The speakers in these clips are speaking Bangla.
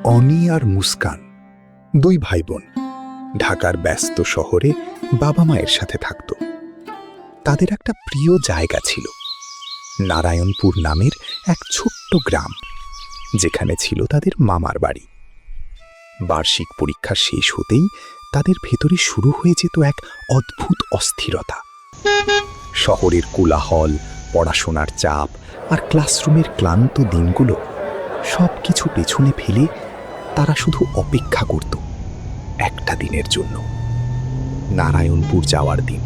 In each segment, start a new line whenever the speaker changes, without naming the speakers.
অনি আর মুস্কান দুই ভাই বোন ঢাকার ব্যস্ত শহরে বাবা মায়ের সাথে থাকত। তাদের একটা প্রিয় জায়গা ছিল নারায়ণপুর নামের এক ছোট্ট গ্রাম, যেখানে ছিল তাদের মামার বাড়ি। বার্ষিক পরীক্ষা শেষ হতেই তাদের ভেতরে শুরু হয়ে যেত এক অদ্ভুত অস্থিরতা। শহরের কোলাহল, পড়াশোনার চাপ আর ক্লাসরুমের ক্লান্ত দিনগুলো সবকিছু পেছনে ফেলে তারা শুধু অপেক্ষা করত একটা দিনের জন্য, নারায়ণপুর যাওয়ার দিন।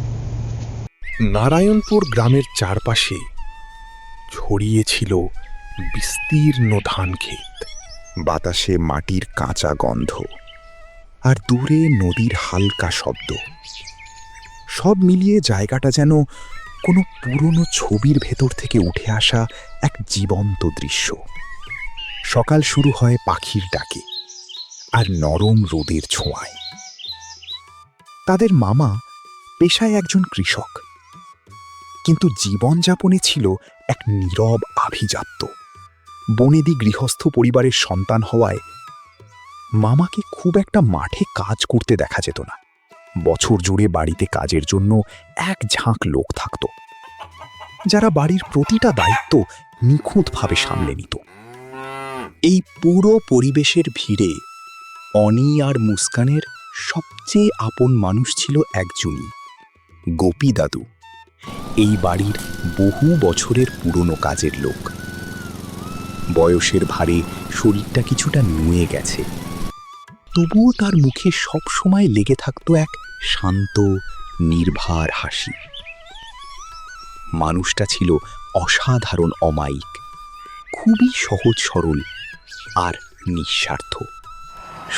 নারায়ণপুর গ্রামের চারপাশে ছড়িয়ে ছিল বিস্তীর্ণ ধান ক্ষেত, বাতাসে মাটির কাঁচা গন্ধ আর দূরে নদীর হালকা শব্দ। সব মিলিয়ে জায়গাটা যেন কোনো পুরনো ছবির ভেতর থেকে উঠে আসা এক জীবন্ত দৃশ্য। সকাল শুরু হয় পাখির ডাকে আর নরম রোদের ছোঁয়ায়। তাদের মামা পেশায় একজন কৃষক, কিন্তু জীবনযাপনে ছিল এক নীরব আভিজাত্য। বনেদি গৃহস্থ পরিবারের সন্তান হওয়ায় মামাকে খুব একটা মাঠে কাজ করতে দেখা যেত না। বছর জুড়ে বাড়িতে কাজের জন্য এক ঝাঁক লোক থাকত, যারা বাড়ির প্রতিটা দায়িত্ব নিখুঁতভাবে সামলে নিত। এই পুরো পরিবেশের ভিড়ে অনি আর মুস্কানের সবচেয়ে আপন মানুষ ছিল একজনই, গোপী দাদু। এই বাড়ির বহু বছরের পুরনো কাজের লোক। বয়সের ভারে শরীরটা কিছুটা নুয়ে গেছে, তবুও তার মুখে সব সময় লেগে থাকতো এক শান্ত নির্ভার হাসি। মানুষটা ছিল অসাধারণ অমায়িক, খুবই সহজ সরল আর নিঃস্বার্থ।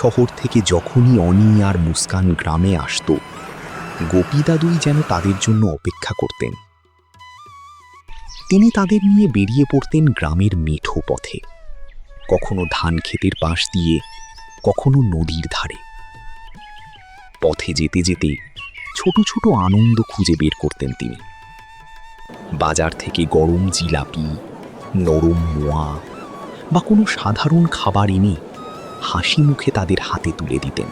শহর থেকে যখনই অনি আর মুস্কান গ্রামে আসত, গোপী দাদুই যেন তাদের জন্য অপেক্ষা করতেন। তিনি তাদের নিয়ে বেরিয়ে পড়তেন গ্রামের মেঠো পথে, কখনো ধান ক্ষেতের পাশ দিয়ে, কখনো নদীর ধারে। পথে যেতে যেতে ছোট ছোট আনন্দ খুঁজে বের করতেন তিনি। বাজার থেকে গরম জিলাপি, নরম মোয়া বা কোনো সাধারণ খাবার এনে হাসি মুখে তাদের হাতে তুলে দিতেন।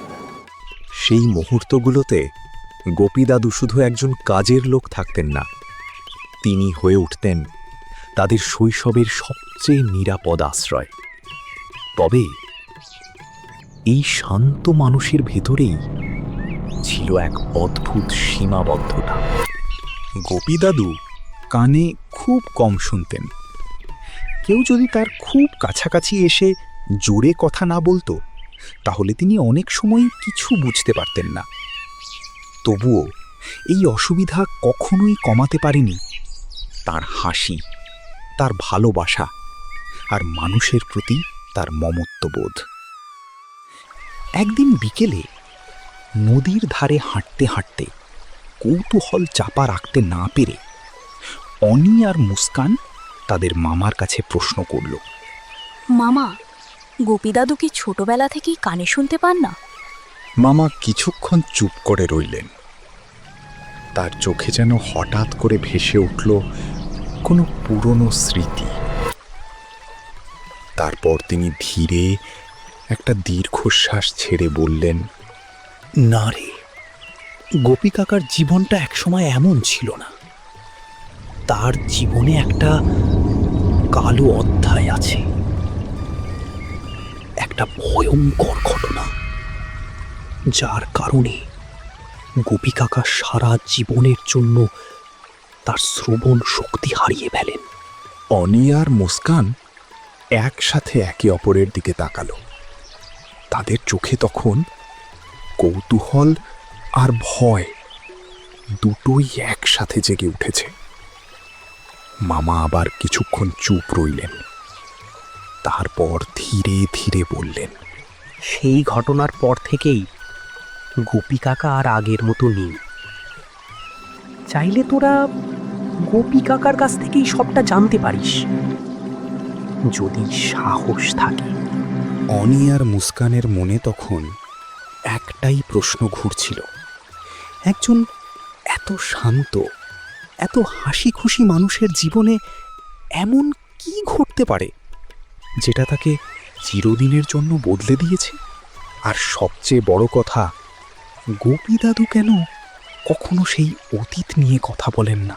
সেই মুহূর্তগুলোতে গোপী দাদু শুধু একজন কাজের লোক থাকতেন না, তিনি হয়ে উঠতেন তাদের শৈশবের সবচেয়ে নিরাপদ আশ্রয়। তবে এই শান্ত মানুষের ভেতরেই ছিল এক অদ্ভুত সীমাবদ্ধতা। গোপী দাদু কানে খুব কম শুনতেন। কেউ যদি তার খুব কাছাকাছি এসে জোরে কথা না বলতো, তাহলে তিনি অনেক সময় কিছু বুঝতে পারতেন না। তবুও এই অসুবিধা কখনোই কমাতে পারেনি তার হাসি, তার ভালোবাসা আর মানুষের প্রতি তার মমত্ববোধ। একদিন বিকেলে নদীর ধারে হাঁটতে হাঁটতে কৌতূহল চাপা রাখতে না পেরে অনি আর মুস্কান তাদের মামার কাছে প্রশ্ন করল,
মামা, গোপী দাদু কি ছোটবেলা থেকেই কানে শুনতে পান না?
মামা কিছুক্ষণ চুপ করে রইলেন। তার চোখে যেন হঠাৎ করে ভেসে উঠল কোনো পুরনো স্মৃতি। তারপর তিনি ধীরে একটা দীর্ঘশ্বাস ছেড়ে বললেন, না রে, গোপী কাকার জীবনটা একসময় এমন ছিল না। তার জীবনে একটা কালো অধ্যায় আছে, একটা ভয়ঙ্কর ঘটনা, যার কারণে গোপী কাকা সারা জীবনের জন্য তার শ্রবণ শক্তি হারিয়ে ফেলেন। অনি আর মুস্কান একসাথে একে অপরের দিকে তাকালো। তাদের চোখে তখন কৌতূহল আর ভয় দুটোই একসাথে জেগে উঠেছে। মামা আবার কিছুক্ষণ চুপ রইলেন, তারপর ধীরে ধীরে বললেন,
সেই ঘটনার পর থেকেই গোপী কাকা আর আগের মতো নেই। চাইলে তোরা গোপী কাকার কাছ থেকেই সবটা জানতে পারিস, যদি সাহস থাকে।
অনি আর মুস্কানের মনে তখন একটাই প্রশ্ন ঘুরছিল, একজন এত শান্ত, এত হাসি খুশি মানুষের জীবনে এমন কি ঘটতে পারে যেটা তাকে চিরদিনের জন্য বদলে দিয়েছে। আর সবচেয়ে বড় কথা, গোপী দাদু কেন কখনো সেই অতীত নিয়ে কথা বলেন না?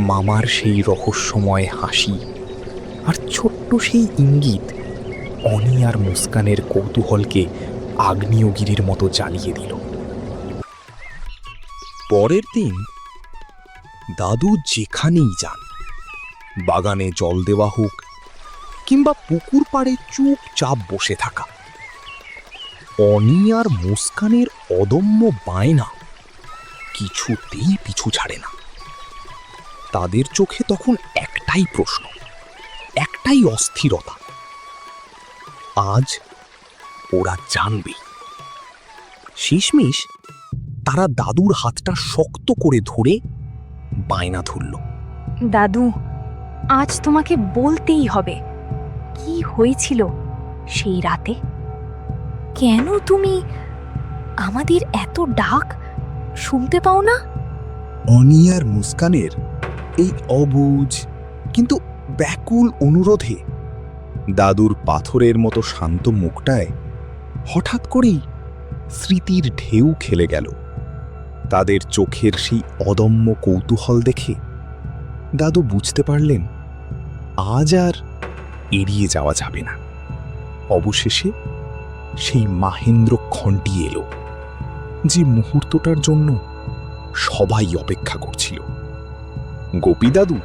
মামার সেই রহস্যময় হাসি আর ছোট্ট সেই ইঙ্গিত অনি আর মুস্কানের কৌতূহলকে আগ্নেয়গিরির মতো জ্বালিয়ে দিল। পরের দিন দাদু যেখানেই যান, বাগানে জল দেওয়া হোক কিংবা পুকুর পাড়ে চুপচাপ বসে থাকা, অনি আর মুস্কানের অদম্য বায়না কিছুতেই পিছু ছাড়ে না। তাদের চোখে তখন একটাই প্রশ্ন, একটাই অস্থিরতা। আজ ওরা জানবে। শেষমেশ তারা দাদুর হাতটা শক্ত করে ধরে বায়না ধরল।
দাদু, আজ তোমাকে বলতেই হবে কি হয়েছিল সেই রাতে। কেন তুমি আমাদের এত ডাক শুনতে পাও না?
অনি আর মুস্কানের এই অবুঝ কিন্তু ব্যাকুল অনুরোধে দাদুর পাথরের মতো শান্ত মুখটায় হঠাৎ করেই স্মৃতির ঢেউ খেলে গেল। তাদের চোখের সেই অদম্য কৌতূহল দেখে দাদু বুঝতে পারলেন আজ আর এড়িয়ে যাওয়া যাবে না। অবশেষে সেই মাহেন্দ্রক্ষণটি এলো, যে মুহূর্তটার জন্য সবাই অপেক্ষা করছিল। গোপী দাদু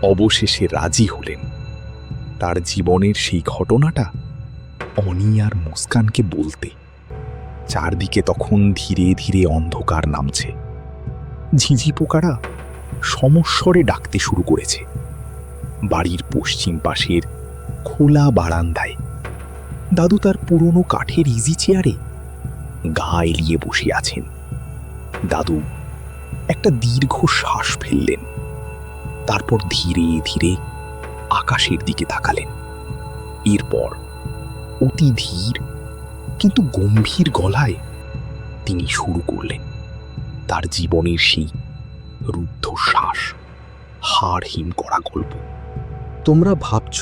অবশেষে রাজি হলেন তার জীবনের সেই ঘটনাটা অনি আর মুস্কানকে বলতে। চারদিকে তখন ধীরে ধীরে অন্ধকার নামছে। ঝিঁঝি পোকারা সমস্বরে ডাকতে শুরু করেছে। বাড়ির পশ্চিম পাশের খোলা বারান্দায় দাদু তার পুরনো কাঠের ইজি চেয়ারে গা এলিয়ে বসে আছেন। দাদু একটা দীর্ঘ শ্বাস ফেললেন, তারপর ধীরে ধীরে আকাশের দিকে তাকালেন। এরপর অতি ধীর কিন্তু গম্ভীর গলায় তিনি শুরু করলেন তার জীবনের সেই রুদ্ধশ্বাস, হাড় হিম করা গল্প। তোমরা ভাবছ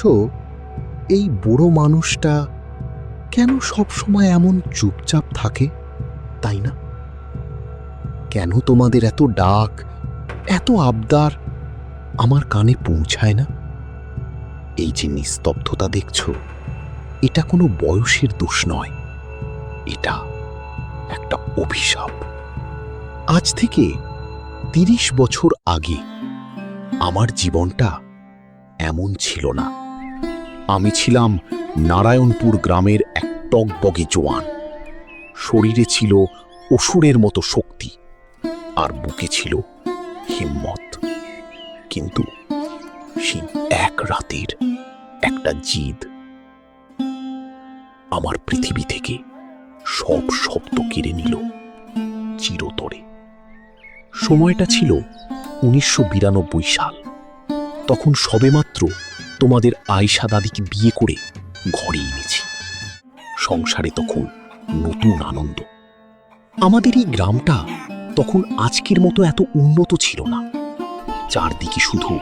এই বুড়ো মানুষটা কেন সব সময় এমন চুপচাপ থাকে, তাই না? কেন তোমাদের এত ডাক, এত আবদার আমার কানে পৌঁছায় না? এই যে নিস্তব্ধতা দেখছো, এটা কোনো বয়সের দোষ নয়, এটা একটা অভিশাপ। আজ থেকে ৩০ বছর আগে আমার জীবনটা এমন ছিল না। আমি ছিলাম নারায়ণপুর গ্রামের এক টগবগে জোয়ান। শরীরে ছিল অসুরের মতো শক্তি আর বুকে ছিল হিম্মত। কিন্তু সেই এক রাতের একটা জিদ আমার পৃথিবী থেকে সব শব্দ কেড়ে নিল চিরতরে। সময়টা ছিল ১৯৯২ সাল। তখন সবেমাত্র তোমাদের আয়শা দাদিকে বিয়ে করে ঘরে এনেছি। সংসারে তখন নতুন আনন্দ। আমাদের এই গ্রামটা তখন আজকের মতো এত উন্নত ছিল না। চারদিকে শুধু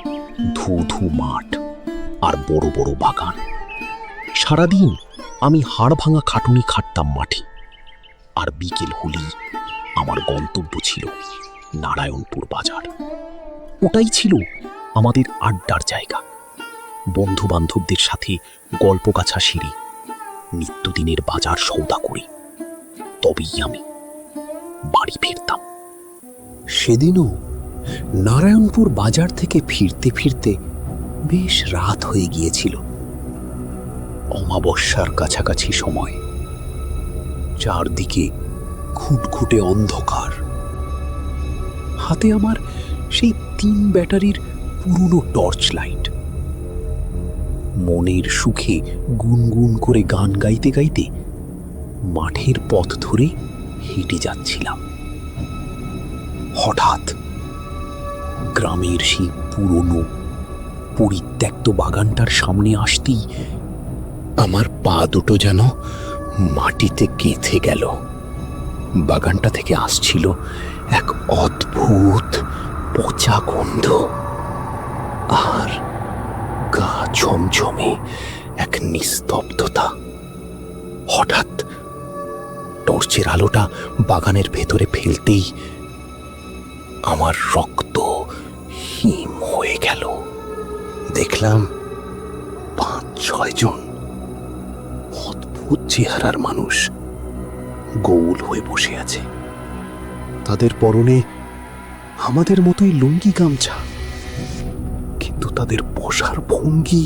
ধু ধু মাঠ আর বড় বড় বাগান। সারাদিন আমি হাড় ভাঙা খাটুনি খাটতাম মাঠে, আর বিকেল হলেই আমার গন্তব্য ছিল নারায়ণপুর বাজার। ওটাই ছিল আমাদের আড্ডার জায়গা। বন্ধু বান্ধবদের সাথে গল্প গাছা সেরে নিত্যদিনের বাজার সওদা করে তবেই আমি বাড়ি ফিরতাম। সেদিনও নারায়ণপুর বাজার থেকে ফিরতে ফিরতে বেশ রাত হয়ে গিয়েছিল। অমাবস্যার কাছাকাছি সময়। চারদিকে খুটখুটে অন্ধকার। হাতে আমার সেই ৩ ব্যাটারির পুরনো টর্চ লাইট। মনের সুখে গুনগুন করে গান গাইতে গাইতে মাঠের পথ ধরে হেঁটে যাচ্ছিলাম। হঠাৎ গ্রামের সেই পুরনো পরিত্যক্ত বাগানটার সামনে আসতেই আমার পা দুটো যেন মাটিতে গেঁথে গেল। বাগানটা থেকে আসছিল এক অদ্ভুত পচা গন্ধ, আর গা ছমছমে এক নিস্তব্ধতা। হঠাৎ টর্চের আলোটা বাগানের ভেতরে ফেলতেই আমার রক্ত হিম হয়ে গেল। দেখলাম 5-6 জন অদ্ভুত চেহারার মানুষ গোল হয়ে বসে আছে। তাদের পরনে আমাদের মতোই লুঙ্গি গামছা, কিন্তু তাদের বসার ভঙ্গি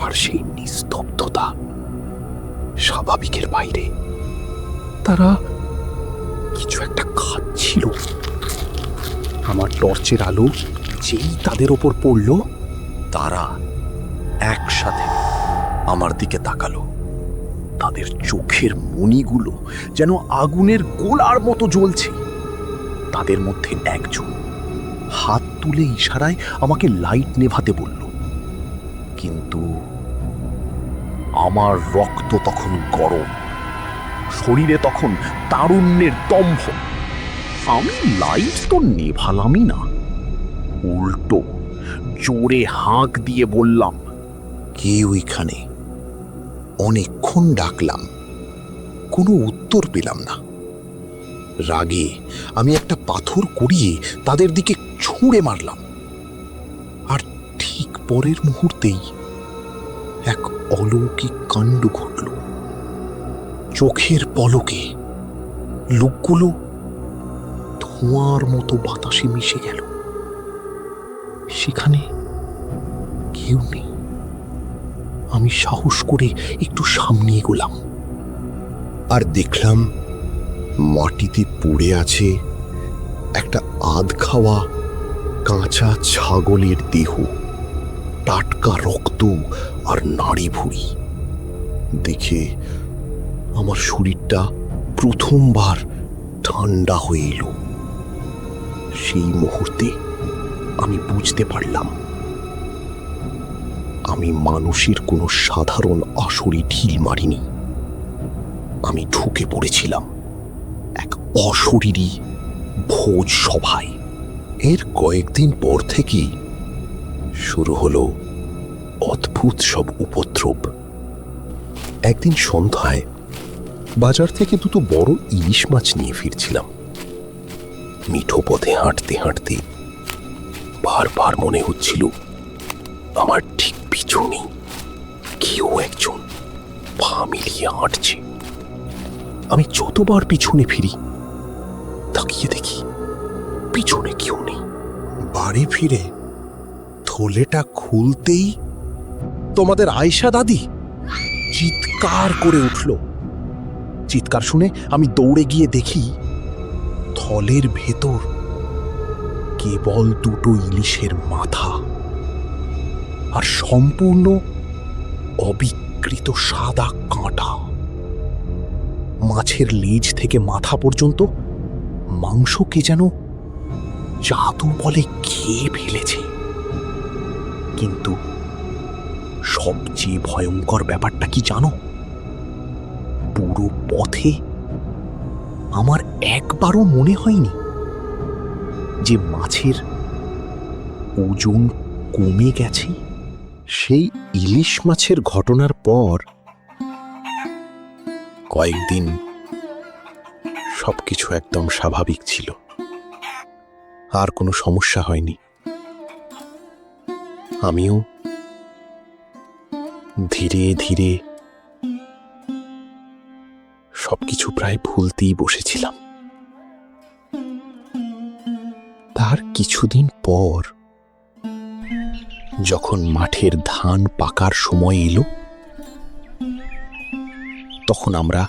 আর সেই নিস্তব্ধতা স্বাভাবিকের বাইরে। তারা কিছু একটা খাচ্ছিল। আমার টর্চের আলো যেই তাদের ওপর পড়ল, তারা একসাথে আমার দিকে তাকালো। তাদের চোখের মণিগুলো যেন আগুনের গোলার মতো জ্বলছে। তাদের মধ্যে একজন হাত তুলে ইশারায় আমাকে লাইট নেভাতে বলল, কিন্তু আমার রক্ত তখন গরম, শরীরে তখন তারুণ্যের দম্ভ। আমি লাইট তো নেভালামই না, উল্টো জোরে হাঁক দিয়ে বললাম, কে ওইখানে? অনেকক্ষণ ডাকলাম, কোনো উত্তর পেলাম না। রাগে আমি একটা পাথর কুড়িয়ে তাদের দিকে ছুঁড়ে মারলাম, আর ঠিক পরের মুহূর্তেই এক অলৌকিক কাণ্ড ঘটল। চোখের পলকে লোকগুলো ধোঁয়ার মতো বাতাসে মিশে গেল। সেখানে কেউ নেই। আমি সাহস করে একটু সামনে এগোলাম, আর দেখলাম মাটিতে পড়ে আছে একটা আধ খাওয়া কাঁচা ছাগলের দেহ, টাটকা রক্ত আর নাড়ি ভুঁড়ি। দেখে আমার শরীরটা প্রথমবার ঠান্ডা হয়ে এলো। সেই মুহূর্তে আমি বুঝতে পারলাম, আমি মানুষের কোনো সাধারণ আসরে ঢিল মারিনি। আমি ঢুকে পড়েছিলাম এক অশরীরী ভোজ সভায়। এর কয়েকদিন পর থেকেই শুরু হলো অদ্ভুত সব উপদ্রব। একদিন সন্ধ্যায় বাজার থেকে 2টো বড় ইলিশ মাছ নিয়ে ফিরছিলাম। মিঠো পথে হাঁটতে হাঁটতে বারবার মনে হচ্ছিল আমার ঠিক পিছনে কেউ একজন পা মিলিয়ে হাঁটছে। আমি যতবার পিছনে ফিরি, তাকিয়ে দেখি পিছনে কেউ নেই। বাড়ি ফিরে থলেটা খুলতেই তোমাদের আয়েশা দাদি চিৎকার করে উঠল। চিৎকার শুনে আমি দৌড়ে গিয়ে দেখি থলের ভেতর কেবল 2টো ইলিশের মাথা আর সম্পূর্ণ অবিকৃত সাদা কাঁটা। মাছের লেজ থেকে মাথা পর্যন্ত মাংসকে যেন জাদু বলে খেয়ে ফেলেছে। কিন্তু সবচেয়ে ভয়ঙ্কর ব্যাপারটা কি জানো? পুরো পথে আমার একবারও মনে হয়নি যে মাছের ওজন কমে গেছে। সেই ইলিশ মাছের ঘটনার পর কয়েকদিন সবকিছু একদম স্বাভাবিক ছিল, আর কোনো সমস্যা হয়নি। আমিও ধীরে ধীরে সবকিছু প্রায় ভুলতেই বসেছিলাম। তার কিছুদিন পর যখন মাঠের ধান পাকার সময় এলো, তখন আমরা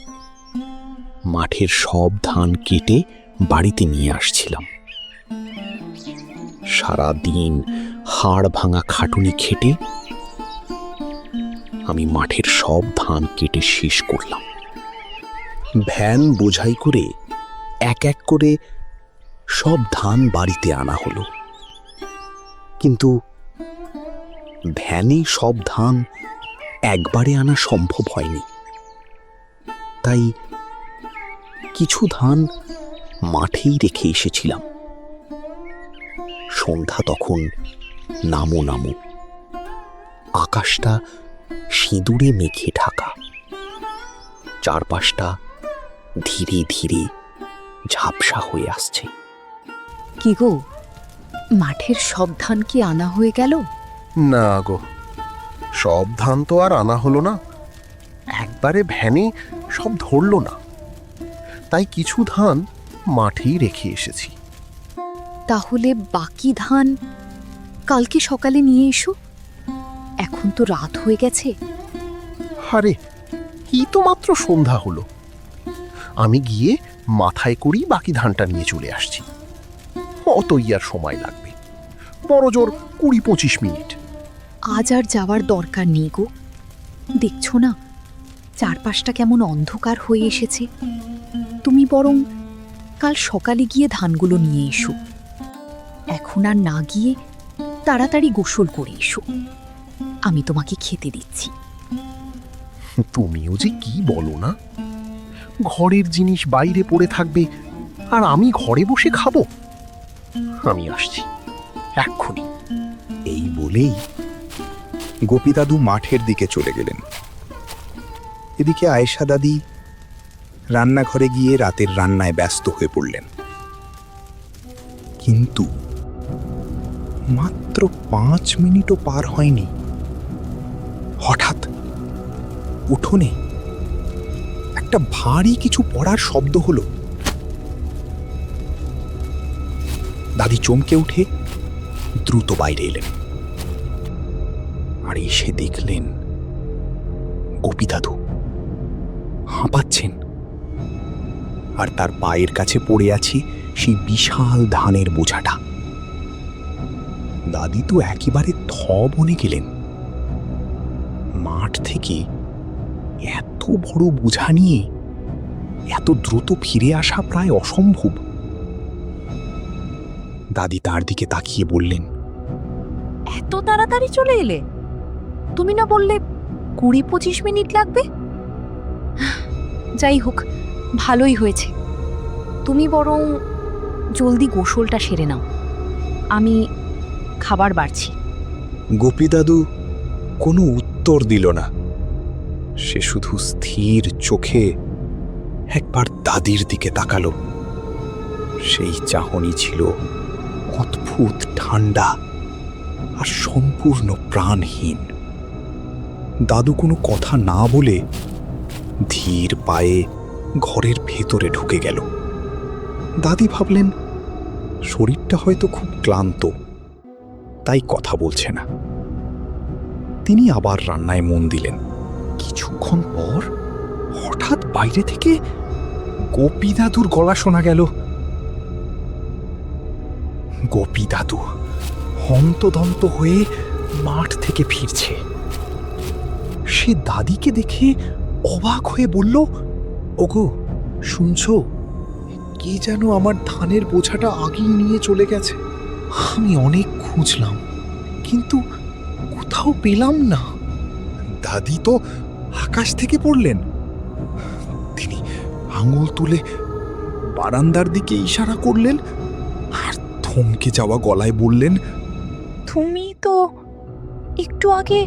মাঠের সব ধান কেটে বাড়িতে নিয়ে আসছিলাম। সারা দিন হাড় ভাঙা খাটুনি খেটে আমি মাঠের সব ধান কেটে শেষ করলাম। ভ্যান বোঝাই করে এক এক করে সব ধান বাড়িতে আনা হলো, কিন্তু ভ্যানে সব ধান একবারে আনা সম্ভব হয়নি। তাই কিছু ধান মাঠেই রেখে এসেছিলাম। সন্ধ্যা তখন নামো নামো, আকাশটা
সিঁদুরে মেখে ঢাকা। চারপাশটা ধীরে ধীরে ঝাপসা হয়ে আসছে।
কি গো, মাঠের সব ধান কি আনা হয়ে গেল?
না গো, সব ধান তো আর আনা হলো না। একবারে ভ্যানে সব ধরল না, তাই কিছু ধান মাঠেই রেখে এসেছি।
তাহলে বাকি ধান কালকে সকালে নিয়ে এসো। এখন তো রাত হয়ে গেছে।
আরে, এই তো মাত্র সন্ধ্যা হলো। আমি গিয়ে মাথায় করেই বাকি ধানটা নিয়ে চলে আসছি। অতই আর সময় লাগবে, বড় জোর 20-25 মিনিট।
আজ আর যাওয়ার দরকার নেই গো। দেখছো না চারপাশটা কেমন অন্ধকার হয়ে এসেছে। তুমি বরং কাল সকালে গিয়ে ধানগুলো নিয়ে এসো। এখন আর না গিয়ে তাড়াতাড়ি গোসল করে এসো। আমি তোমাকে খেতে দিচ্ছি।
তুমিও যে কি বলো না, ঘরের জিনিস বাইরে পড়ে থাকবে আর আমি ঘরে বসে খাবো? আমি আসছি এক্ষুনি।
এই বলেই গোপী দাদু মাঠের দিকে চলে গেলেন। এদিকে আয়েশা দাদি রান্নাঘরে গিয়ে রাতের রান্নায় ব্যস্ত হয়ে পড়লেন। কিন্তু মাত্র 5 মিনিটও পার হয়নি, হঠাৎ উঠোনে একটা ভারী কিছু পড়ার শব্দ হলো। দাদি চমকে উঠে দ্রুত বাইরে এলেন, আর এসে দেখলেন গোপী দাদু হাঁপাচ্ছেন, আর তার পায়ের কাছে পড়ে আছে সেই বিশাল ধানের বোঝাটা। দাদি তো একেবারে থ বনে গেলেন। মাঠ থেকে এত বড় বোঝা নিয়ে এত দ্রুত ফিরে আসা প্রায় অসম্ভব। দাদি তার দিকে তাকিয়ে বললেন,
এত তাড়াতাড়ি চলে এলে? তুমি না বললে 20-25 মিনিট লাগবে? যাই হোক, ভালোই হয়েছে। তুমি বরং জলদি গোসলটা সেরে নাও, আমি খাবার বাড়ছি।
গোপী দাদু কোনো উত্তর দিল না। সে শুধু স্থির চোখে একবার দাদির দিকে তাকালো। সেই চাহনি ছিল অদ্ভুত ঠান্ডা আর সম্পূর্ণ প্রাণহীন। দাদু কোনো কথা না বলে ধীর পায়ে ঘরের ভেতরে ঢুকে গেল। দাদি ভাবলেন শরীরটা হয়তো খুব ক্লান্ত, তাই কথা বলছে না। তিনি আবার রান্নায় মন দিলেন। কিছুক্ষণ পর হঠাৎ বাইরে থেকে গোপী দাদুর গলা শোনা গেল। গোপী দাদু হন্তদন্ত হয়ে মাঠ থেকে ফিরছে। সে দাদিকে দেখে অবাক হয়ে বলল, ওগো শুনছো? কে যেন আমার ধানের বোঝাটা আগেই নিয়ে চলে গেছে। আমি অনেক খুঁজলাম, কিন্তু কোথাও পেলাম না। দাদি তো আকাশ থেকে পড়লেন। তিনি আঙুল তুলে বারান্দার দিকে ইশারা করলেন আর থমকে যাওয়া গলায় বললেন,
তুমি তো একটু আগে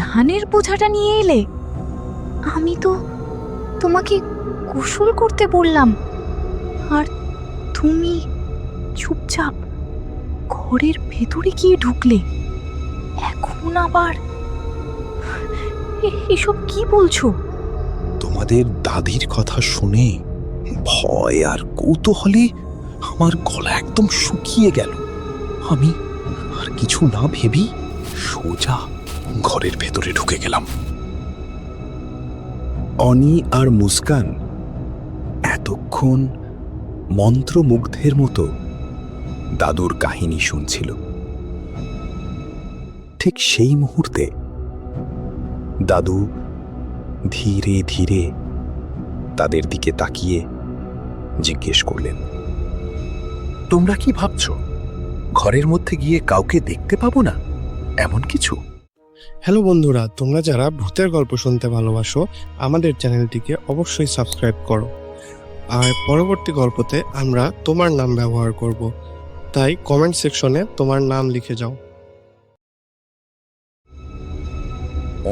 ধানের বোঝাটা নিয়ে এলে। আমি তো তোমাকে গোসল করতে বললাম, আর তুমি চুপচাপ ঘরের ভেতরে গিয়ে ঢুকলে। এখন আবার এসব কি বলছো?
তোমাদের দাদির কথা শুনে ভয় আর কৌতূহলে আমার গলা একদম শুকিয়ে গেল। আমি আর কিছু না ভেবেই সোজা ঘরের ভেতরে ঢুকে গেলাম। অনি আর মুস্কান এতক্ষণ মন্ত্রমুগ্ধের মতো দাদুর কাহিনী শুনছিল। ঠিক সেই মুহূর্তে দাদু ধীরে ধীরে তাদের দিকে তাকিয়ে জিজ্ঞেস করলেন,
তোমরা কি ভাবছো ঘরের মধ্যে গিয়ে কাউকে দেখতে পাবো না, এমন কিছু?
হ্যালো বন্ধুরা, তোমরা যারা ভূতের গল্প শুনতে ভালোবাসো আমাদের চ্যানেলটিকে অবশ্যই সাবস্ক্রাইব করো। আর পরবর্তী গল্পতে আমরা তোমার নাম ব্যবহার করব, তাই কমেন্ট সেকশনে তোমার নাম লিখে যাও।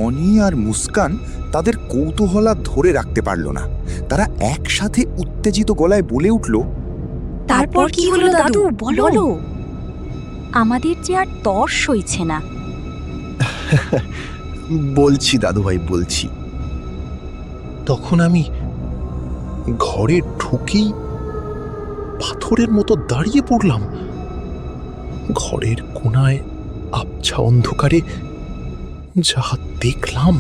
অনি আর মুস্কান তাদের কৌতূহল আর ধরে রাখতে পারল না। তারা একসাথে উত্তেজিত গলায় বলে উঠল,
তারপর কি হলো দাদু, বলো। আমাদের যে আর তর সইছে না।
বলছি দাদুভাই, বলছি। তখন আমি ঘরে ঢুকেই পাথরের মতো দাঁড়িয়ে পড়লাম। ঘরের কোণায় আবছা অন্ধকারে যা দেখলাম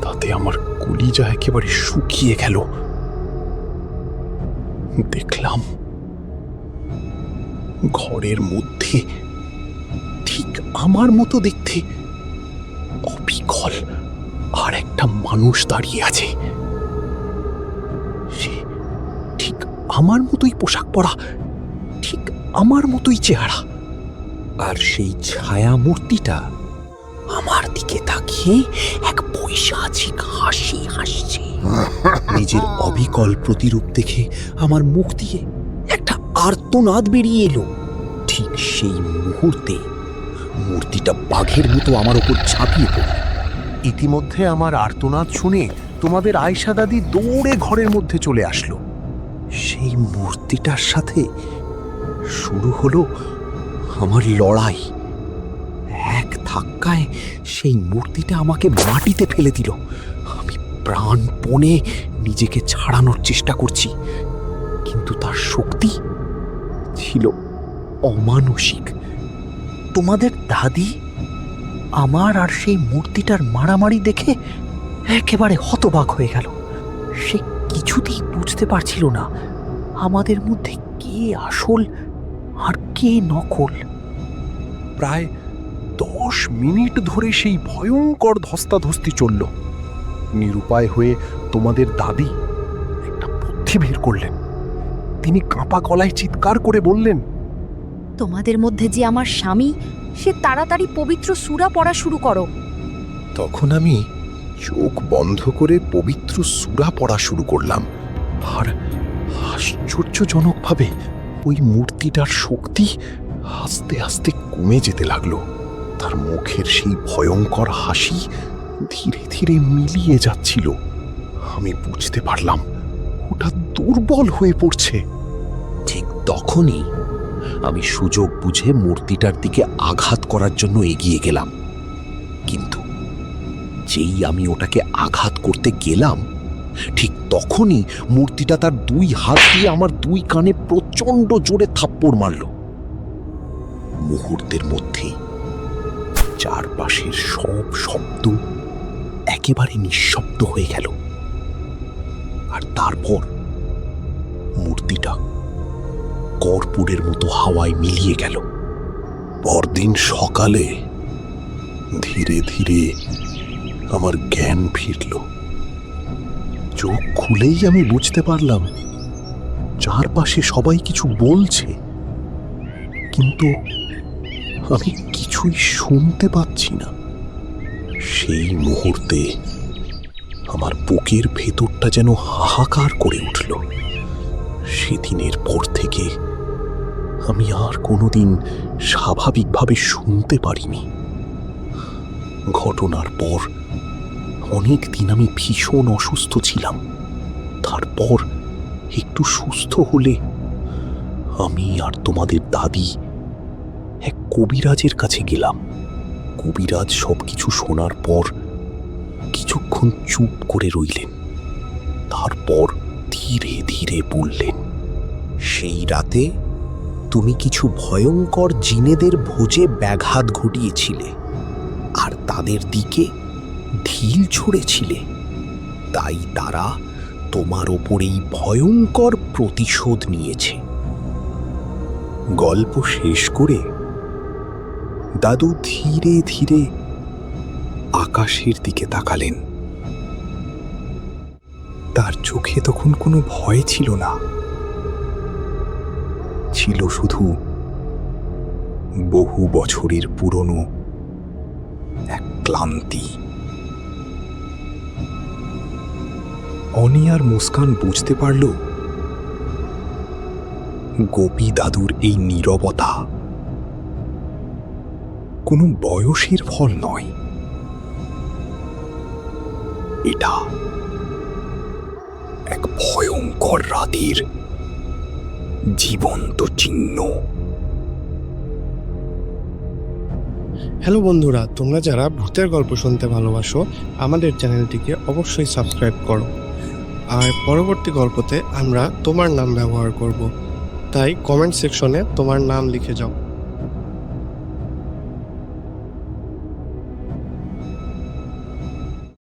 তাতে আমার কলিজা একেবারে শুকিয়ে গেল। দেখলাম ঘরের মধ্যে ঠিক আমার মতো দেখতে অবিকল আর একটা মানুষ দাঁড়িয়ে আছে। সে ঠিক আমার মতোই পোশাক পরা, ঠিক আমার মতোই চেহারা। আর সেই ছায়া মূর্তিটা আমার দিকে তাকিয়ে এক পৈশাচিক হাসি হাসছে। নিজের অবিকল প্রতিরূপ দেখে আমার মুখ দিয়ে একটা আর্তনাদ বেরিয়ে এলো। ঠিক সেই মুহূর্তে মূর্তিটা বাঘের মতো আমার ওপর ঝাঁপিয়ে পড়ল। ইতিমধ্যে আমার আর্তনাদ শুনে তোমাদের আয়শা দাদি দৌড়ে ঘরের মধ্যে চলে আসলো। সেই মূর্তিটার সাথে শুরু হলো আমার লড়াই। এক ধাক্কায় সেই মূর্তিটা আমাকে মাটিতে ফেলে দিল। আমি প্রাণপণে নিজেকে ছাড়ানোর চেষ্টা করছি, কিন্তু তার শক্তি ছিল অমানসিক। তোমাদের দাদি আমার আর সেই মূর্তিটার মারামারি দেখে একেবারে হতবাক হয়ে গেল। সে কিছুতেই বুঝতে পারছিল না আমাদের মধ্যে কে আসল আর কে নকল। প্রায় 10 মিনিট ধরে সেই ভয়ঙ্কর ধস্তাধস্তি চলল। নিরুপায় হয়ে তোমাদের দাদি একটা বুদ্ধি বের করলেন। তিনি কাঁপা গলায় চিৎকার করে বললেন,
তোমাদের মধ্যে যে আমার স্বামী, সে তাড়াতাড়ি পবিত্র সূরা পড়া শুরু করো।
তখন আমি চোখ বন্ধ করে পবিত্র সূরা পড়া শুরু করলাম। আর আশ্চর্যজনকভাবে ওই মূর্তিটার শক্তি আস্তে আস্তে কমে যেতে লাগলো। তার মুখের সেই ভয়ঙ্কর হাসি ধীরে ধীরে মিলিয়ে যাচ্ছিল। আমি বুঝতে পারলাম ওটা দুর্বল হয়ে পড়ছে। ঠিক তখনই আমি সুযোগ বুঝে মূর্তিটার দিকে আঘাত করার জন্য এগিয়ে গেলাম। কিন্তু যেই আমি ওটাকে আঘাত করতে গেলাম, ঠিক তখনই মূর্তিটা তার 2 হাত দিয়ে আমার 2 কানে প্রচণ্ড জোরে থাপ্পড় মারল। মুহূর্তের মধ্যে চারপাশের সব শব্দ একেবারে নিঃশব্দ হয়ে গেল। আর তারপর মূর্তিটা কর্পূরের মতো হাওয়ায় মিলিয়ে গেল। পরদিন সকালে ধীরে ধীরে আমার জ্ঞান ফিরল। চোখ খুলেই আমি বুঝতে পারলাম চারপাশে সবাই কিছু বলছে, কিন্তু আমি কিছুই শুনতে পাচ্ছি না। সেই মুহূর্তে আমার বুকের ভেতরটা যেন হাহাকার করে উঠল। সেদিনের পর থেকে আমি আর কোনোদিন স্বাভাবিকভাবে শুনতে পারিনি। ঘটনার পর অনেক দিন আমি ভীষণ অসুস্থ ছিলাম। তারপর একটু সুস্থ হলে আমি আর তোমাদের দাদি এক কবিরাজের কাছে গেলাম। কবিরাজ সবকিছু শোনার পর কিছুক্ষণ চুপ করে রইলেন। তারপর ধীরে ধীরে বললেন, সেই রাতে তুমি কিছু ভয়ঙ্কর জিনেদের ভোজে ব্যাঘাত ঘটিয়েছিলে আর তাদের দিকে ঢিল ছুঁড়েছিলে। তাই তারা তোমার ওপরেই ভয়ঙ্কর প্রতিশোধ নিয়েছে। গল্প শেষ করে দাদু ধীরে ধীরে আকাশের দিকে তাকালেন। তার চোখে তখন কোনো ভয় ছিল না, ছিল শুধু বহু বছরের পুরনো এক ক্লান্তি। অনি আর মুস্কান বুঝতে পারল গোপী দাদুর এই নীরবতা
কোনো বয়সের ফল নয়, এটা এক ভয়ঙ্কর রাতের জীবন্ত চিহ্ন।
হ্যালো বন্ধুরা, তোমরা যারা ভূতের গল্প শুনতে ভালোবাসো আমাদের চ্যানেলটিকে অবশ্যই সাবস্ক্রাইব করো। আর পরবর্তী গল্পতে আমরা তোমার নাম ব্যবহার করব, তাই কমেন্ট সেকশনে তোমার নাম লিখে যাও।